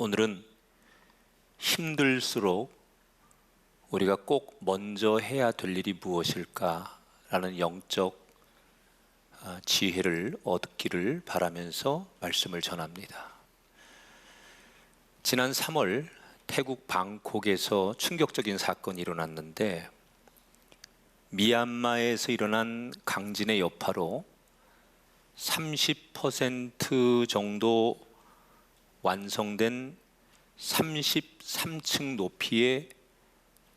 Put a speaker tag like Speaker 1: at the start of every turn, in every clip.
Speaker 1: 오늘은 힘들수록 우리가 꼭 먼저 해야 될 일이 무엇일까라는 영적 지혜를 얻기를 바라면서 말씀을 전합니다. 지난 3월 태국 방콕에서 충격적인 사건이 일어났는데, 미얀마에서 일어난 강진의 여파로 30% 정도 완성된 33층 높이의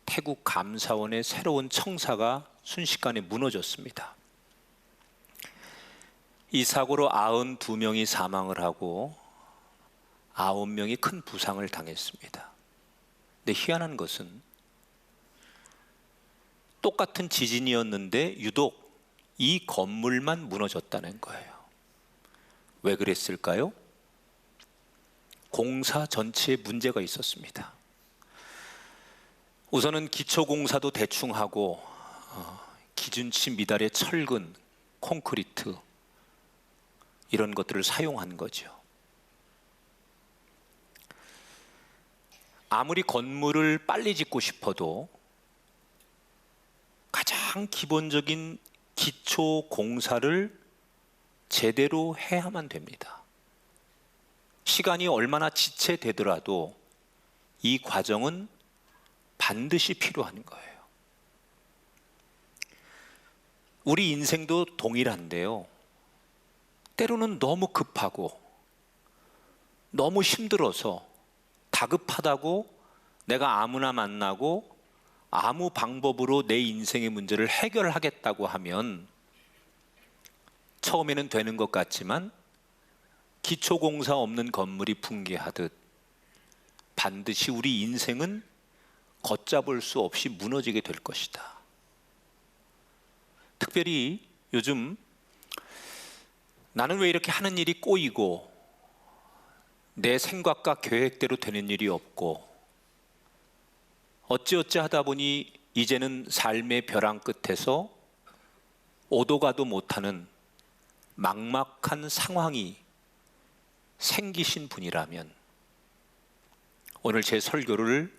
Speaker 1: 태국 감사원의 새로운 청사가 순식간에 무너졌습니다. 이 사고로 92명이 사망을 하고 9명이 큰 부상을 당했습니다. 근데 희한한 것은 똑같은 지진이었는데 유독 이 건물만 무너졌다는 거예요. 왜 그랬을까요? 공사 전체에 문제가 있었습니다. 우선은 기초공사도 대충 하고 기준치 미달의 철근, 콘크리트 이런 것들을 사용한 거죠. 아무리 건물을 빨리 짓고 싶어도 가장 기본적인 기초 공사를 제대로 해야만 됩니다. 시간이 얼마나 지체되더라도 이 과정은 반드시 필요한 거예요. 우리 인생도 동일한데요. 때로는 너무 급하고 너무 힘들어서 다급하다고 내가 아무나 만나고 아무 방법으로 내 인생의 문제를 해결하겠다고 하면 처음에는 되는 것 같지만 기초공사 없는 건물이 붕괴하듯 반드시 우리 인생은 걷잡을 수 없이 무너지게 될 것이다. 특별히 요즘 나는 왜 이렇게 하는 일이 꼬이고 내 생각과 계획대로 되는 일이 없고 어찌어찌 하다 보니 이제는 삶의 벼랑 끝에서 오도 가도 못하는 막막한 상황이 생기신 분이라면 오늘 제 설교를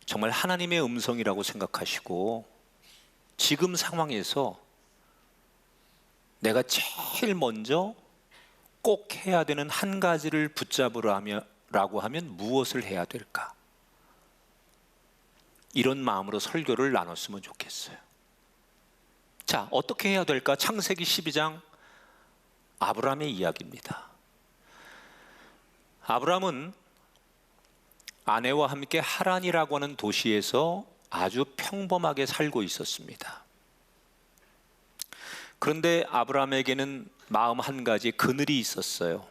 Speaker 1: 정말 하나님의 음성이라고 생각하시고 지금 상황에서 내가 제일 먼저 꼭 해야 되는 한 가지를 붙잡으라고 하면 무엇을 해야 될까? 이런 마음으로 설교를 나눴으면 좋겠어요. 자, 어떻게 해야 될까? 창세기 12장 아브라함의 이야기입니다. 아브라함은 아내와 함께 하란이라고 하는 도시에서 아주 평범하게 살고 있었습니다. 그런데 아브라함에게는 마음 한 가지 그늘이 있었어요.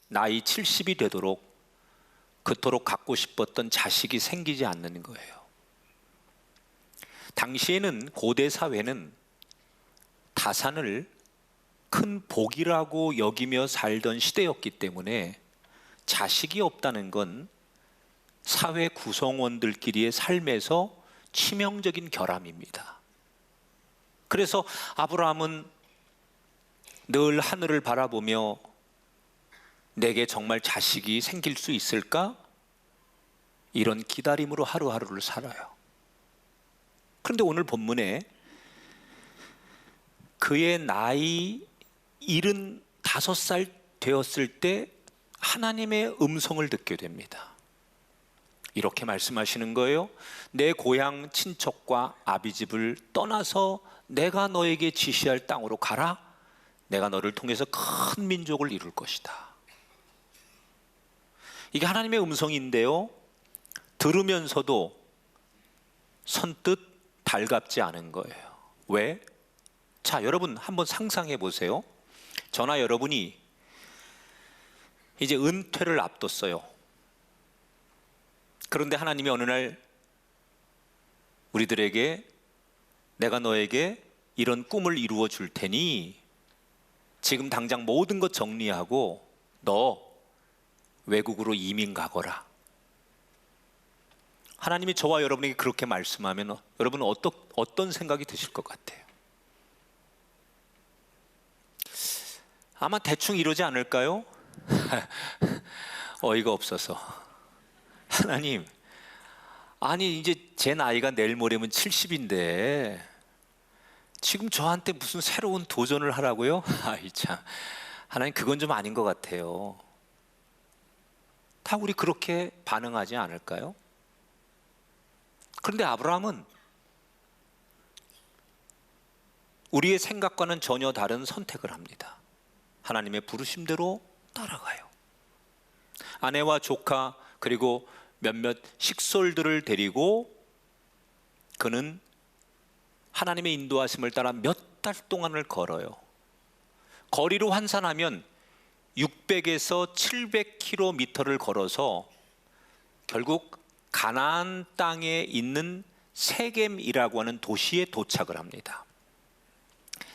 Speaker 1: 나이 70이 되도록 그토록 갖고 싶었던 자식이 생기지 않는 거예요. 당시에는 고대 사회는 다산을 큰 복이라고 여기며 살던 시대였기 때문에 자식이 없다는 건 사회 구성원들끼리의 삶에서 치명적인 결함입니다. 그래서 아브라함은 늘 하늘을 바라보며 내게 정말 자식이 생길 수 있을까? 이런 기다림으로 하루하루를 살아요. 그런데 오늘 본문에 그의 나이 75살 되었을 때 하나님의 음성을 듣게 됩니다. 이렇게 말씀하시는 거예요. 내 고향 친척과 아비집을 떠나서 내가 너에게 지시할 땅으로 가라. 내가 너를 통해서 큰 민족을 이룰 것이다. 이게 하나님의 음성인데요, 들으면서도 선뜻 달갑지 않은 거예요. 왜? 자, 여러분 한번 상상해 보세요. 저나 여러분이 이제 은퇴를 앞뒀어요. 그런데 하나님이 어느 날 우리들에게 내가 너에게 이런 꿈을 이루어 줄 테니 지금 당장 모든 것 정리하고 너 외국으로 이민 가거라. 하나님이 저와 여러분에게 그렇게 말씀하면 여러분은 어떤 생각이 드실 것 같아요? 아마 대충 이러지 않을까요? 어이가 없어서 하나님, 아니 이제 제 나이가 내일 모레면 70인데 지금 저한테 무슨 새로운 도전을 하라고요? 아이 참, 하나님 그건 좀 아닌 것 같아요. 다 우리 그렇게 반응하지 않을까요? 그런데 아브라함은 우리의 생각과는 전혀 다른 선택을 합니다. 하나님의 부르심대로 따라가요. 아내와 조카 그리고 몇몇 식솔들을 데리고 그는 하나님의 인도하심을 따라 몇 달 동안을 걸어요. 거리로 환산하면 600에서 700km를 걸어서 결국 가나안 땅에 있는 세겜이라고 하는 도시에 도착을 합니다.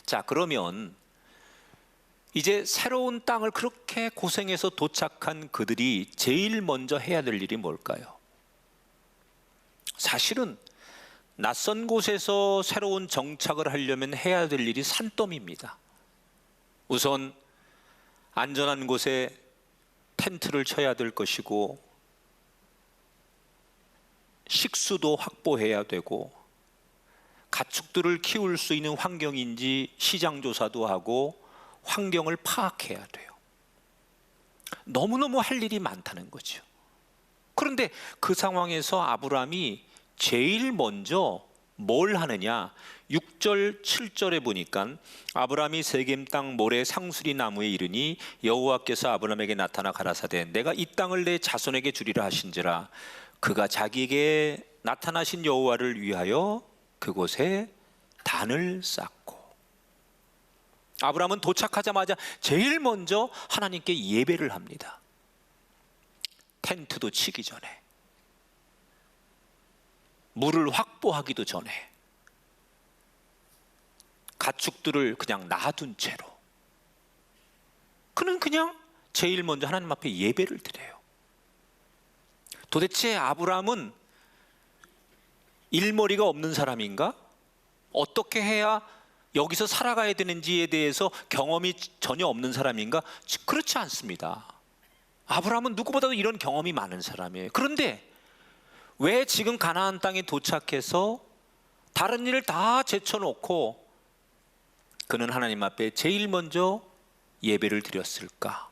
Speaker 1: 자, 그러면 이제 새로운 땅을 그렇게 고생해서 도착한 그들이 제일 먼저 해야 될 일이 뭘까요? 사실은 낯선 곳에서 새로운 정착을 하려면 해야 될 일이 산더미입니다. 우선 안전한 곳에 텐트를 쳐야 될 것이고, 식수도 확보해야 되고, 가축들을 키울 수 있는 환경인지 시장 조사도 하고 환경을 파악해야 돼요. 너무너무 할 일이 많다는 거죠. 그런데 그 상황에서 아브라함이 제일 먼저 뭘 하느냐? 6절 7절에 보니까 아브라함이 세겜 땅 모래 상수리 나무에 이르니 여호와께서 아브라함에게 나타나 가라사대 내가 이 땅을 내 자손에게 주리라 하신지라. 그가 자기에게 나타나신 여호와를 위하여 그곳에 단을 쌓고. 아브라함은 도착하자마자 제일 먼저 하나님께 예배를 합니다. 텐트도 치기 전에, 물을 확보하기도 전에, 가축들을 그냥 놔둔 채로 그는 그냥 제일 먼저 하나님 앞에 예배를 드려요. 도대체 아브라함은 일머리가 없는 사람인가? 어떻게 해야 여기서 살아가야 되는지에 대해서 경험이 전혀 없는 사람인가? 그렇지 않습니다. 아브라함은 누구보다도 이런 경험이 많은 사람이에요. 그런데 왜 지금 가나안 땅에 도착해서 다른 일을 다 제쳐놓고 그는 하나님 앞에 제일 먼저 예배를 드렸을까?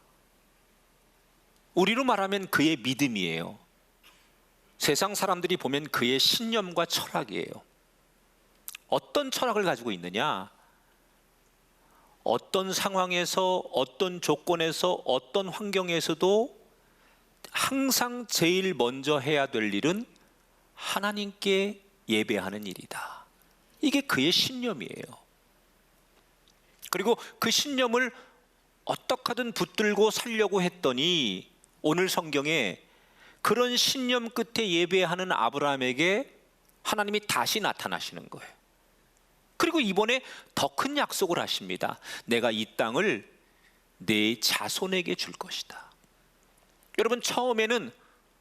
Speaker 1: 우리로 말하면 그의 믿음이에요. 세상 사람들이 보면 그의 신념과 철학이에요. 어떤 철학을 가지고 있느냐? 어떤 상황에서, 어떤 조건에서, 어떤 환경에서도 항상 제일 먼저 해야 될 일은 하나님께 예배하는 일이다. 이게 그의 신념이에요. 그리고 그 신념을 어떻게 하든 붙들고 살려고 했더니 오늘 성경에 그런 신념 끝에 예배하는 아브라함에게 하나님이 다시 나타나시는 거예요. 그리고 이번에 더 큰 약속을 하십니다. 내가 이 땅을 내 자손에게 줄 것이다. 여러분, 처음에는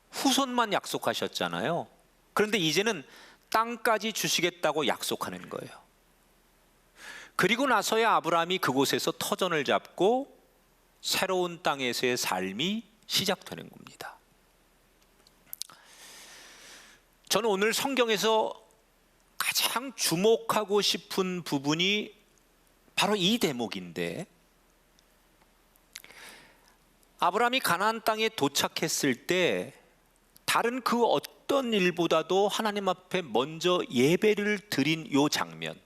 Speaker 1: 후손만 약속하셨잖아요. 그런데 이제는 땅까지 주시겠다고 약속하는 거예요. 그리고 나서야 아브라함이 그곳에서 터전을 잡고 새로운 땅에서의 삶이 시작되는 겁니다. 저는 오늘 성경에서 가장 주목하고 싶은 부분이 바로 이 대목인데, 아브라함이 가나안 땅에 도착했을 때 다른 그 어떤 일보다도 하나님 앞에 먼저 예배를 드린 이 장면,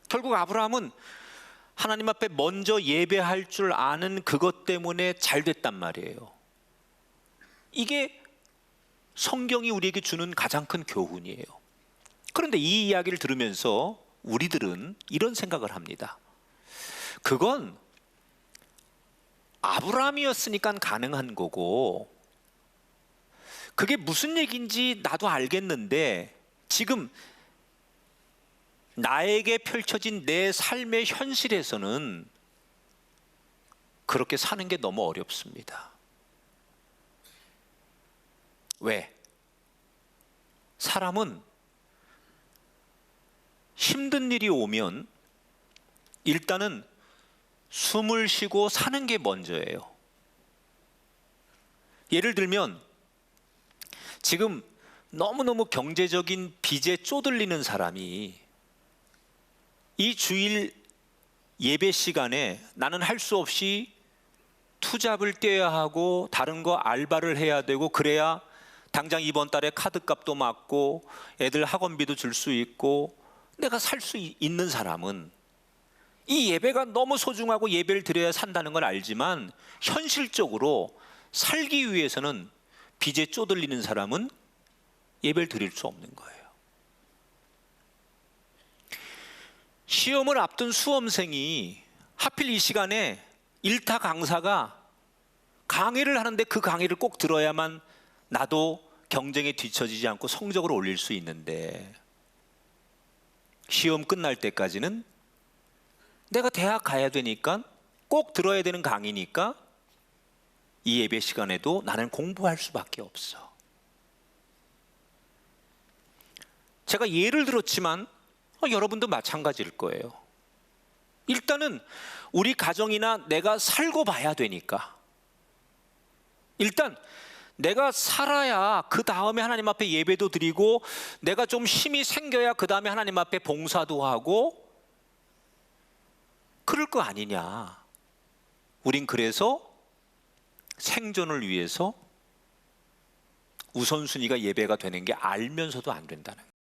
Speaker 1: 결국 아브라함은 하나님 앞에 먼저 예배할 줄 아는 그것 때문에 잘 됐단 말이에요. 이게 성경이 우리에게 주는 가장 큰 교훈이에요. 그런데 이 이야기를 들으면서 우리들은 이런 생각을 합니다. 그건 아브라함이었으니까 가능한 거고, 그게 무슨 얘기인지 나도 알겠는데 지금 나에게 펼쳐진 내 삶의 현실에서는 그렇게 사는 게 너무 어렵습니다. 왜? 사람은 힘든 일이 오면 일단은 숨을 쉬고 사는 게 먼저예요. 예를 들면 지금 너무너무 경제적인 빚에 쪼들리는 사람이 이 주일 예배 시간에 나는 할 수 없이 투잡을 떼야 하고 다른 거 알바를 해야 되고 그래야 당장 이번 달에 카드값도 맞고 애들 학원비도 줄 수 있고 내가 살 수 있는 사람은 이 예배가 너무 소중하고 예배를 드려야 산다는 걸 알지만 현실적으로 살기 위해서는 빚에 쪼들리는 사람은 예배를 드릴 수 없는 거예요. 시험을 앞둔 수험생이 하필 이 시간에 일타 강사가 강의를 하는데 그 강의를 꼭 들어야만 나도 경쟁에 뒤처지지 않고 성적을 올릴 수 있는데 시험 끝날 때까지는 내가 대학 가야 되니까 꼭 들어야 되는 강의니까 이 예배 시간에도 나는 공부할 수밖에 없어. 제가 예를 들었지만 여러분도 마찬가지일 거예요. 일단은 우리 가정이나 내가 살고 봐야 되니까 일단 내가 살아야 그 다음에 하나님 앞에 예배도 드리고 내가 좀 힘이 생겨야 그 다음에 하나님 앞에 봉사도 하고 그럴 거 아니냐. 우린 그래서 생존을 위해서 우선순위가 예배가 되는 게 알면서도 안 된다는 거예요.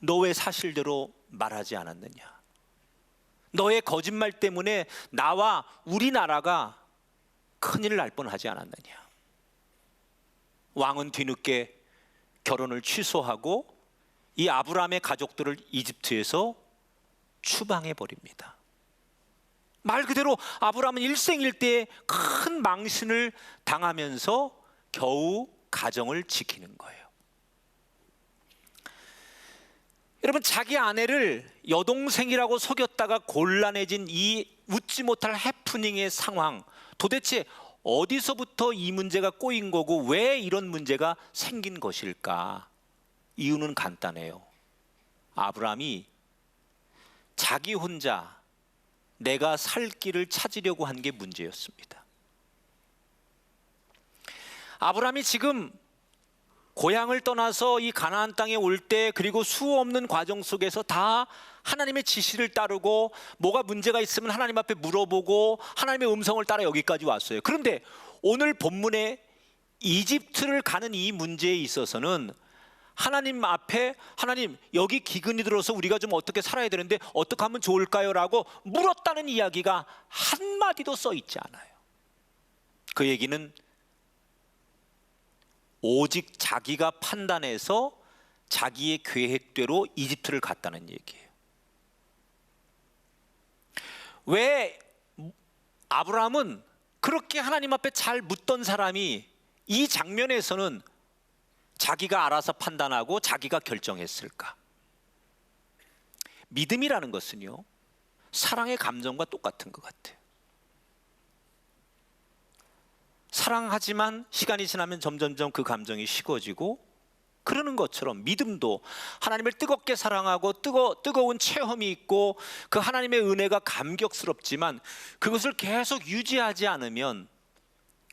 Speaker 1: 너 왜 사실대로 말하지 않았느냐? 너의 거짓말 때문에 나와 우리나라가 큰일을 날 뻔하지 않았느냐? 왕은 뒤늦게 결혼을 취소하고 이 아브라함의 가족들을 이집트에서 추방해 버립니다. 말 그대로 아브라함은 일생일대에 큰 망신을 당하면서 겨우 가정을 지키는 거예요. 여러분, 자기 아내를 여동생이라고 속였다가 곤란해진 이 웃지 못할 해프닝의 상황, 도대체 어디서부터 이 문제가 꼬인 거고 왜 이런 문제가 생긴 것일까? 이유는 간단해요. 아브라함이 자기 혼자 내가 살 길을 찾으려고 한 게 문제였습니다. 아브라함이 지금 고향을 떠나서 이 가나안 땅에 올 때, 그리고 수 없는 과정 속에서 다 하나님의 지시를 따르고 뭐가 문제가 있으면 하나님 앞에 물어보고 하나님의 음성을 따라 여기까지 왔어요. 그런데 오늘 본문에 이집트를 가는 이 문제에 있어서는 하나님 앞에, 하나님 여기 기근이 들어서 우리가 좀 어떻게 살아야 되는데 어떻게 하면 좋을까요? 라고 물었다는 이야기가 한마디도 써 있지 않아요. 그 얘기는 오직 자기가 판단해서 자기의 계획대로 이집트를 갔다는 얘기예요. 왜 아브라함은 그렇게 하나님 앞에 잘 묻던 사람이 이 장면에서는 자기가 알아서 판단하고 자기가 결정했을까? 믿음이라는 것은요, 사랑의 감정과 똑같은 것 같아요. 사랑하지만 시간이 지나면 점점점 그 감정이 식어지고, 그러는 것처럼 믿음도 하나님을 뜨겁게 사랑하고 뜨거운 체험이 있고 그 하나님의 은혜가 감격스럽지만 그것을 계속 유지하지 않으면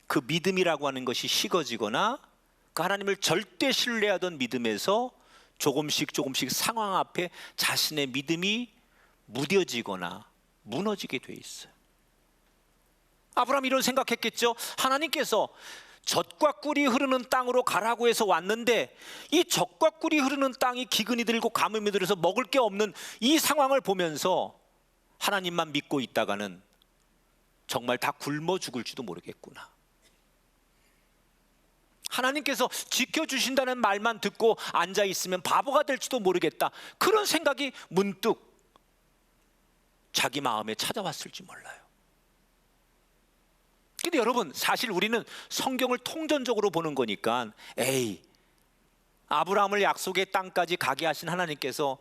Speaker 1: 그 믿음이라고 하는 것이 식어지거나 그 하나님을 절대 신뢰하던 믿음에서 조금씩 상황 앞에 자신의 믿음이 무뎌지거나 무너지게 돼 있어요. 아브라함이 이런 생각했겠죠. 하나님께서 젖과 꿀이 흐르는 땅으로 가라고 해서 왔는데 이 젖과 꿀이 흐르는 땅이 기근이 들고 가뭄이 들어서 먹을 게 없는 이 상황을 보면서 하나님만 믿고 있다가는 정말 다 굶어 죽을지도 모르겠구나. 하나님께서 지켜주신다는 말만 듣고 앉아있으면 바보가 될지도 모르겠다. 그런 생각이 문득 자기 마음에 찾아왔을지 몰라요. 근데 여러분, 사실 우리는 성경을 통전적으로 보는 거니까 에이, 아브라함을 약속의 땅까지 가게 하신 하나님께서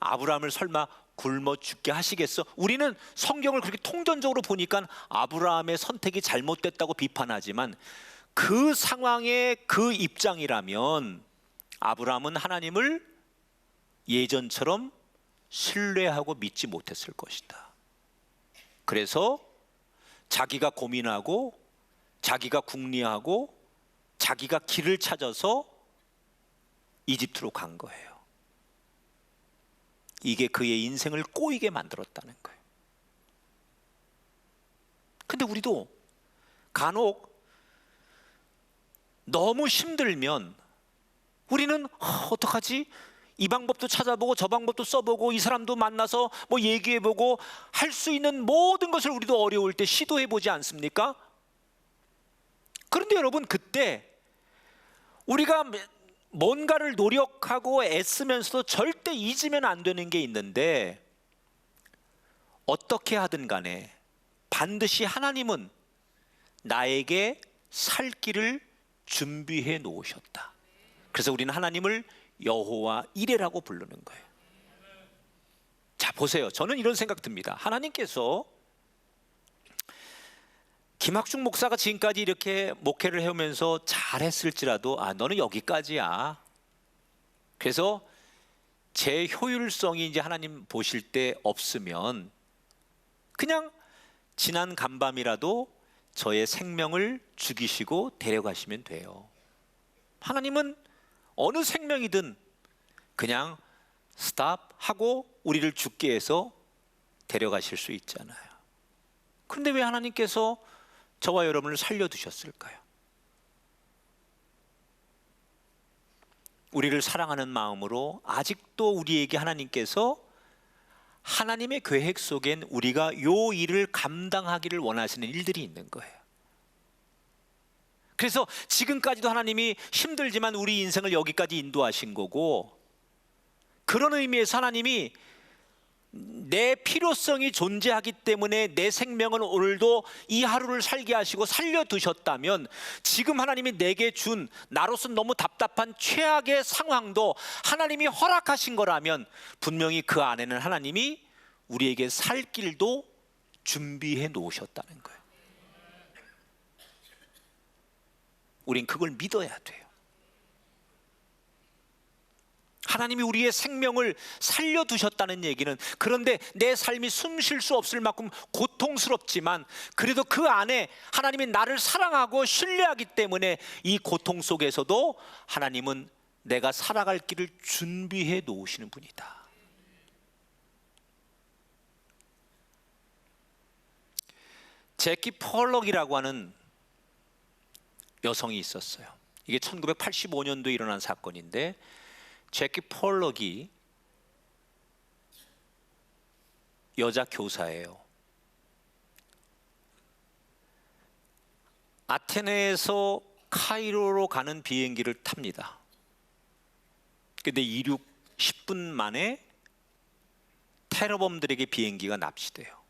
Speaker 1: 아브라함을 설마 굶어 죽게 하시겠어? 우리는 성경을 그렇게 통전적으로 보니까 아브라함의 선택이 잘못됐다고 비판하지만 그 상황의 그 입장이라면 아브라함은 하나님을 예전처럼 신뢰하고 믿지 못했을 것이다. 그래서 자기가 고민하고 자기가 궁리하고 자기가 길을 찾아서 이집트로 간 거예요. 이게 그의 인생을 꼬이게 만들었다는 거예요. 근데 우리도 간혹 너무 힘들면 우리는 어떡하지? 이 방법도 찾아보고 저 방법도 써보고 이 사람도 만나서 뭐 얘기해보고 할 수 있는 모든 것을 우리도 어려울 때 시도해보지 않습니까? 그런데 여러분, 그때 우리가 뭔가를 노력하고 애쓰면서도 절대 잊으면 안 되는 게 있는데, 어떻게 하든 간에 반드시 하나님은 나에게 살 길을 준비해 놓으셨다. 그래서 우리는 하나님을 여호와 이레라고 부르는 거예요. 자, 보세요. 저는 이런 생각 듭니다. 하나님께서 김학중 목사가 지금까지 이렇게 목회를 해오면서 잘했을지라도 너는 여기까지야. 그래서 제 효율성이 이제 하나님 보실 때 없으면 그냥 지난 간밤이라도 저의 생명을 죽이시고 데려가시면 돼요. 하나님은 어느 생명이든 그냥 스탑하고 우리를 죽게 해서 데려가실 수 있잖아요. 그런데 왜 하나님께서 저와 여러분을 살려두셨을까요? 우리를 사랑하는 마음으로 아직도 우리에게 하나님께서 하나님의 계획 속엔 우리가 요 일을 감당하기를 원하시는 일들이 있는 거예요. 그래서 지금까지도 하나님이 힘들지만 우리 인생을 여기까지 인도하신 거고, 그런 의미에서 하나님이 내 필요성이 존재하기 때문에 내 생명을 오늘도 이 하루를 살게 하시고 살려두셨다면, 지금 하나님이 내게 준 나로서 너무 답답한 최악의 상황도 하나님이 허락하신 거라면 분명히 그 안에는 하나님이 우리에게 살 길도 준비해 놓으셨다는 거예요. 우린 그걸 믿어야 돼요. 하나님이 우리의 생명을 살려두셨다는 얘기는, 그런데 내 삶이 숨 쉴 수 없을 만큼 고통스럽지만 그래도 그 안에 하나님이 나를 사랑하고 신뢰하기 때문에 이 고통 속에서도 하나님은 내가 살아갈 길을 준비해 놓으시는 분이다. 제키 폴럭이라고 하는 여성이 있었어요. 이게 1985년도에 일어난 사건인데, 제키 폴럭이 여자 교사예요. 아테네에서 카이로로 가는 비행기를 탑니다. 근데 이륙 10분 만에 테러범들에게 비행기가 납치돼요.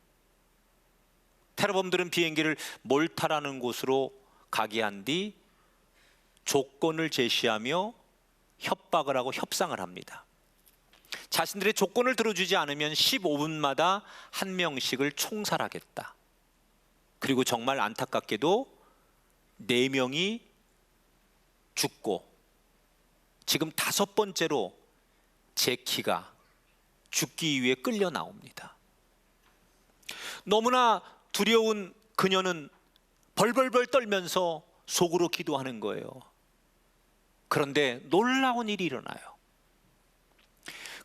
Speaker 1: 테러범들은 비행기를 몰타라는 곳으로 가게 한 뒤 조건을 제시하며 협박을 하고 협상을 합니다. 자신들의 조건을 들어주지 않으면 15분마다 한 명씩을 총살하겠다. 그리고 정말 안타깝게도 4명이 죽고 지금 5번째로 제키가 죽기 위해 끌려 나옵니다. 너무나 두려운 그녀는 벌벌벌 떨면서 속으로 기도하는 거예요. 그런데 놀라운 일이 일어나요.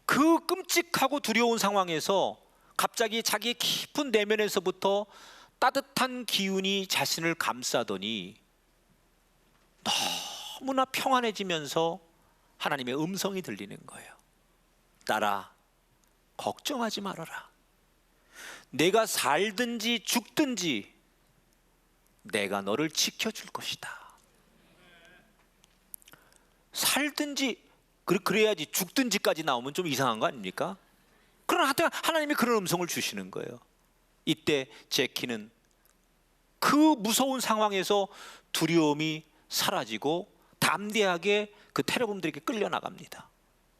Speaker 1: 그 끔찍하고 두려운 상황에서 갑자기 자기의 깊은 내면에서부터 따뜻한 기운이 자신을 감싸더니 너무나 평안해지면서 하나님의 음성이 들리는 거예요. 딸아, 걱정하지 말아라. 내가 살든지 죽든지 내가 너를 지켜줄 것이다. 살든지 그래야지, 죽든지까지 나오면 좀 이상한 거 아닙니까? 그러나 하나님이 그런 음성을 주시는 거예요. 이때 제키는 그 무서운 상황에서 두려움이 사라지고 담대하게 그 테러범들에게 끌려나갑니다.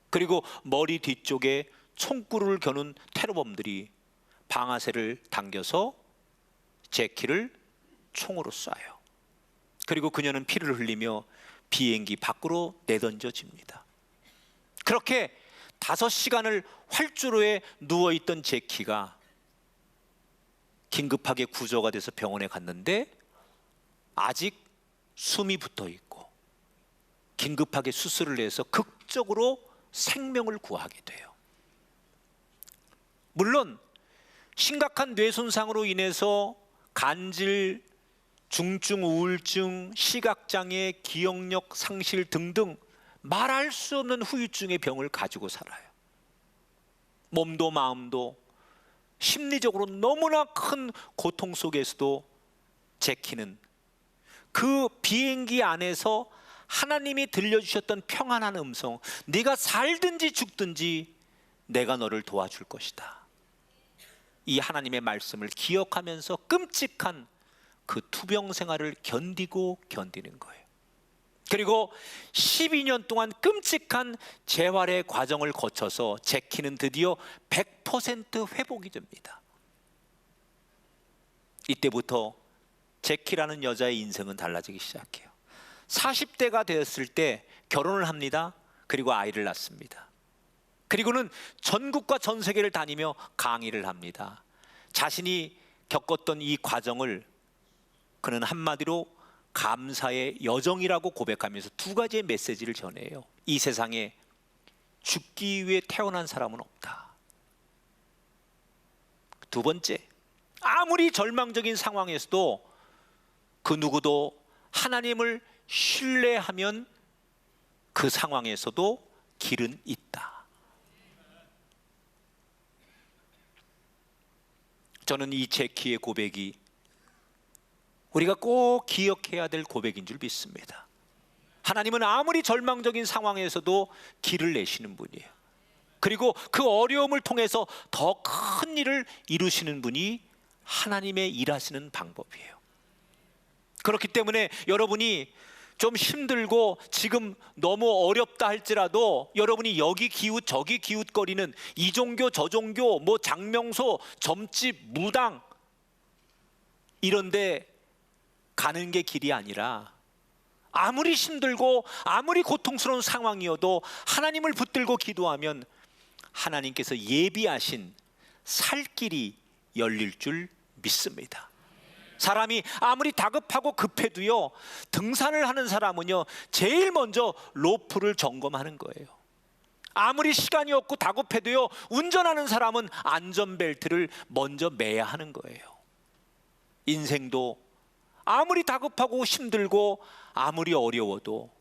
Speaker 1: 그리고 머리 뒤쪽에 총구를 겨눈 테러범들이 방아쇠를 당겨서 제키를 총으로 쏴요. 그리고 그녀는 피를 흘리며 비행기 밖으로 내던져집니다. 그렇게 5시간을 활주로에 누워있던 제키가 긴급하게 구조가 돼서 병원에 갔는데 아직 숨이 붙어 있고 긴급하게 수술을 해서 극적으로 생명을 구하게 돼요. 물론 심각한 뇌 손상으로 인해서 간질, 중증 우울증, 시각장애, 기억력 상실 등등 말할 수 없는 후유증의 병을 가지고 살아요. 몸도 마음도 심리적으로 너무나 큰 고통 속에서도 제키는 그 비행기 안에서 하나님이 들려주셨던 평안한 음성, 네가 살든지 죽든지 내가 너를 도와줄 것이다. 이 하나님의 말씀을 기억하면서 끔찍한 그 투병 생활을 견디는 거예요. 그리고 12년 동안 끔찍한 재활의 과정을 거쳐서 제키는 드디어 100% 회복이 됩니다. 이때부터 제키라는 여자의 인생은 달라지기 시작해요. 40대가 되었을 때 결혼을 합니다. 그리고 아이를 낳습니다. 그리고는 전국과 전 세계를 다니며 강의를 합니다. 자신이 겪었던 이 과정을 그는 한마디로 감사의 여정이라고 고백하면서 2가지의 메시지를 전해요. 이 세상에 죽기 위해 태어난 사람은 없다. 2번째, 아무리 절망적인 상황에서도 그 누구도 하나님을 신뢰하면 그 상황에서도 길은 있다. 저는 이 제키의 고백이 우리가 꼭 기억해야 될 고백인 줄 믿습니다. 하나님은 아무리 절망적인 상황에서도 길을 내시는 분이에요. 그리고 그 어려움을 통해서 더 큰 일을 이루시는 분이 하나님의 일하시는 방법이에요. 그렇기 때문에 여러분이 좀 힘들고 지금 너무 어렵다 할지라도 여러분이 여기 기웃 저기 기웃거리는 이 종교 저 종교 뭐 장명소 점집 무당 이런데 가는 게 길이 아니라 아무리 힘들고 아무리 고통스러운 상황이어도 하나님을 붙들고 기도하면 하나님께서 예비하신 살 길이 열릴 줄 믿습니다. 사람이 아무리 다급하고 급해도요, 등산을 하는 사람은요 제일 먼저 로프를 점검하는 거예요. 아무리 시간이 없고 다급해도요 운전하는 사람은 안전벨트를 먼저 매야 하는 거예요. 인생도 아무리 다급하고 힘들고 아무리 어려워도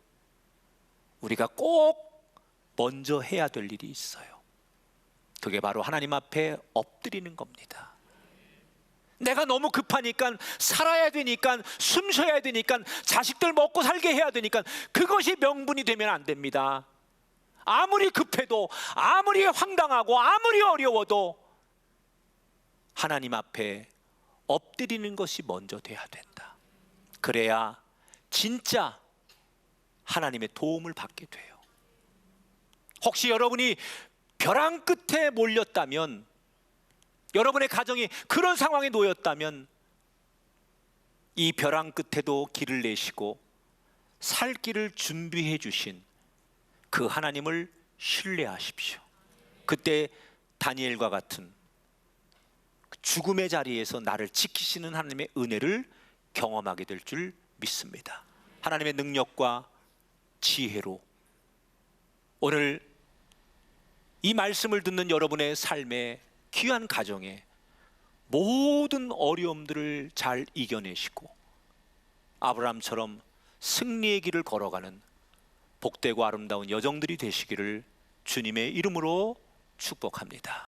Speaker 1: 우리가 꼭 먼저 해야 될 일이 있어요. 그게 바로 하나님 앞에 엎드리는 겁니다. 내가 너무 급하니까 살아야 되니까 숨 쉬어야 되니까 자식들 먹고 살게 해야 되니까 그것이 명분이 되면 안 됩니다. 아무리 급해도 아무리 황당하고 아무리 어려워도 하나님 앞에 엎드리는 것이 먼저 돼야 된다. 그래야 진짜 하나님의 도움을 받게 돼요. 혹시 여러분이 벼랑 끝에 몰렸다면, 여러분의 가정이 그런 상황에 놓였다면 이 벼랑 끝에도 길을 내시고 살 길을 준비해 주신 그 하나님을 신뢰하십시오. 그때 다니엘과 같은 죽음의 자리에서 나를 지키시는 하나님의 은혜를 경험하게 될 줄 믿습니다. 하나님의 능력과 지혜로 오늘 이 말씀을 듣는 여러분의 삶에, 귀한 가정에 모든 어려움들을 잘 이겨내시고 아브라함처럼 승리의 길을 걸어가는 복되고 아름다운 여정들이 되시기를 주님의 이름으로 축복합니다.